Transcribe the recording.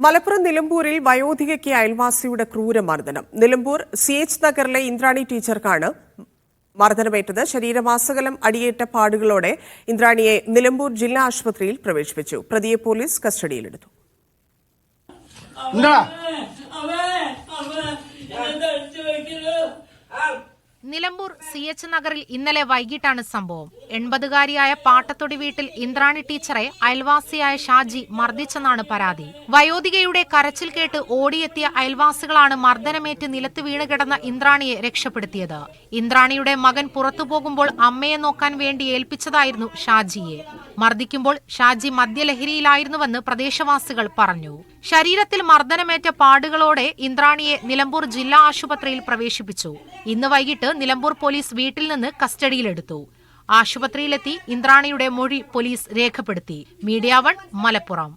മലപ്പുറം നിലമ്പൂരിൽ വയോധികയ്ക്ക് അയൽവാസിയുടെ ക്രൂരമർദ്ദനം. നിലമ്പൂർ CH നഗറിലെ ഇന്ദ്രാണി ടീച്ചർക്കാണ് മർദ്ദനമേറ്റത്. ശരീരമാസകലം അടിയേറ്റ പാടുകളോടെ ഇന്ദ്രാണിയെ നിലമ്പൂർ ജില്ലാ ആശുപത്രിയിൽ പ്രവേശിപ്പിച്ചു. പ്രതിയെ പോലീസ് കസ്റ്റഡിയിലെടുത്തു. നിലമ്പൂർ CH നഗറിൽ ഇന്നലെ വൈകിട്ടാണ് സംഭവം. 80-കാരിയായ പാട്ടത്തൊടി വീട്ടിൽ ഇന്ദ്രാണി ടീച്ചറെ അയൽവാസിയായ ഷാജി മർദ്ദിച്ചെന്നാണ് പരാതി. വയോധികയുടെ കരച്ചിൽ കേട്ട് ഓടിയെത്തിയ അയൽവാസികളാണ് മർദ്ദനമേറ്റ് നിലത്ത് വീണ് കിടന്ന ഇന്ദ്രാണിയെ രക്ഷപ്പെടുത്തിയത്. ഇന്ദ്രാണിയുടെ മകൻ പുറത്തുപോകുമ്പോൾ അമ്മയെ നോക്കാൻ വേണ്ടി ഏൽപ്പിച്ചതായിരുന്നു ഷാജിയെ. മർദ്ദിക്കുമ്പോൾ ഷാജി മദ്യലഹരിയിലായിരുന്നുവെന്ന് പ്രദേശവാസികൾ പറഞ്ഞു. ശരീരത്തിൽ മർദ്ദനമേറ്റ പാടുകളോടെ ഇന്ദ്രാണിയെ നിലമ്പൂർ ജില്ലാ ആശുപത്രിയിൽ പ്രവേശിപ്പിച്ചു. ഇന്ന് വൈകിട്ട് നിലമ്പൂർ പോലീസ് വീട്ടിൽ നിന്ന് കസ്റ്റഡിയിലെടുത്തു. ആശുപത്രിയിലെത്തി ഇന്ദ്രാണിയുടെ മൊഴി പോലീസ് രേഖപ്പെടുത്തി. മീഡിയ 1 മലപ്പുറം.